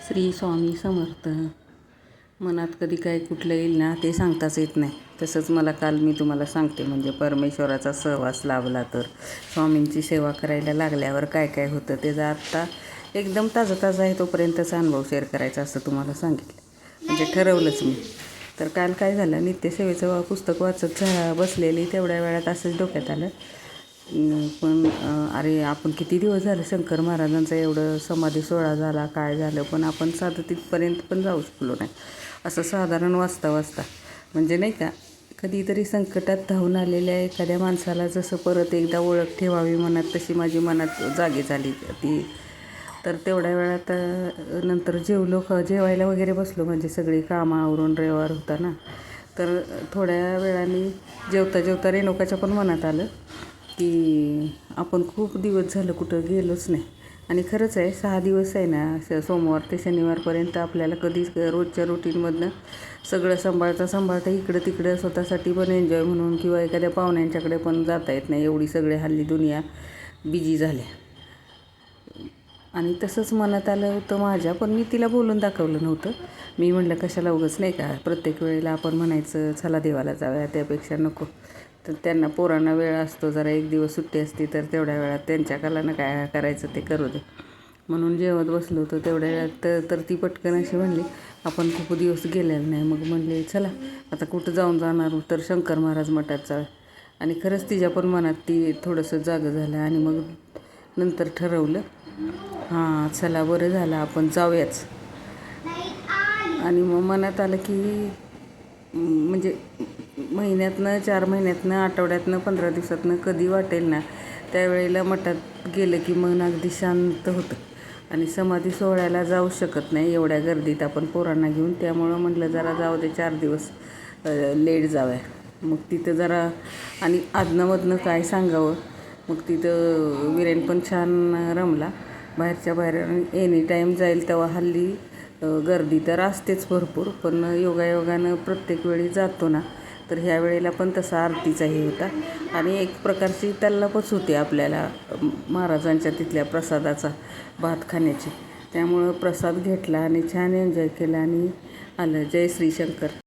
श्री स्वामी समर्थ. मनात कधी काय कुठलं येईल ना ते सांगताच येत नाही. तसंच मला काल मी तुम्हाला सांगते, म्हणजे परमेश्वराचा सहवास लाभला तर स्वामींची सेवा करायला लागल्यावर काय काय होतं त्याचा आत्ता एकदम ताजा आहे तोपर्यंतचा अनुभव शेअर करायचा असं तुम्हाला सांगितलं. म्हणजे ठरवलंच मी. तर काल काय झालं, नित्यसेवेचं पुस्तक वाचत बसलेली तेवढ्या वेळात असंच डोक्यात आलं, पण अरे आपण किती दिवस झाले शंकर महाराजांचा एवढं समाधी सोहळा झाला, काय झालं, पण आपण साधं तिथपर्यंत पण जाऊ शकलो नाही. असं साधारण वाचता म्हणजे नाही का, कधीतरी संकटात धावून आलेल्या एखाद्या माणसाला जसं परत एकदा ओळख ठेवावी मनात, तशी माझी मनात जागी झाली ती. तर तेवढ्या वेळात नंतर जेवायला वगैरे बसलो, म्हणजे सगळी कामं आवरून रविवार होता ना. तर थोड्या वेळाने जेवता रेणुकाच्या पण मनात आलं की आपण खूप दिवस झालं कुठं गेलोच नाही. आणि खरंच आहे, 6 दिवस आहे ना, सोमवार ते शनिवारपर्यंत आपल्याला कधीच रोजच्या रुटीनमधनं सगळं सांभाळता इकडं तिकडं स्वतःसाठी पण एन्जॉय म्हणून किंवा एखाद्या पाहुण्यांच्याकडे पण जाता येत नाही. एवढी सगळे हल्ली दुनिया बिजी झाल्या. आणि तसंच मनात आलं होतं माझ्या, पण मी तिला बोलून दाखवलं नव्हतं. मी म्हटलं कशाला उगाच नाही का प्रत्येक वेळेला आपण म्हणायचं चला देवाला जाऊया, त्यापेक्षा नको. तर त्यांना पोरांना वेळ असतो, जरा एक दिवस सुट्टी असते, तर तेवढ्या वेळात त्यांच्या कलानं काय करायचं ते करू दे म्हणून जेवत बसलो होतो. तेवढ्या वेळात तर ती पटकन अशी म्हणली, आपण खूप दिवस गेलेलं नाही. मग म्हणले चला आता कुठं जाणार, तर शंकर महाराज मठात जाऊया. आणि खरंच तिच्या पण मनात ती थोडंसं जागं झालं. आणि मग नंतर ठरवलं, हां चला बरं झालं आपण जाऊयाच. आणि मग मनात आलं की म्हणजे महिन्यातनं, 4 महिन्यातनं, आठवड्यातनं, 15 दिवसातनं कधी वाटेल ना त्यावेळेला मठात गेलं की मन अगदी शांत होतं. आणि समाधी सोहळ्याला जाऊ शकत नाही एवढ्या गर्दीत आपण पोरांना घेऊन. त्यामुळं म्हटलं जरा जाऊ दे 4 दिवस लेट जाऊया. मग तिथं जरा आणि आदनंमधनं काय सांगावं, मग तिथं विरेन पण छान रमला. बाहेरच्या बाहेर एनी टाईम जाईल तेव्हा हल्ली गर्दी तर असतेच भरपूर, पण योगायोगानं प्रत्येक वेळी जातो ना, तर ह्या वेळेला पण तसा आरतीचाही होता. आणि एक प्रकारची तल्लपच होती आपल्याला महाराजांच्या तिथल्या प्रसादाचा, भात खाण्याची. त्यामुळं प्रसाद घेतला आणि छान एन्जॉय केला आणि आलं. जय श्री शंकर.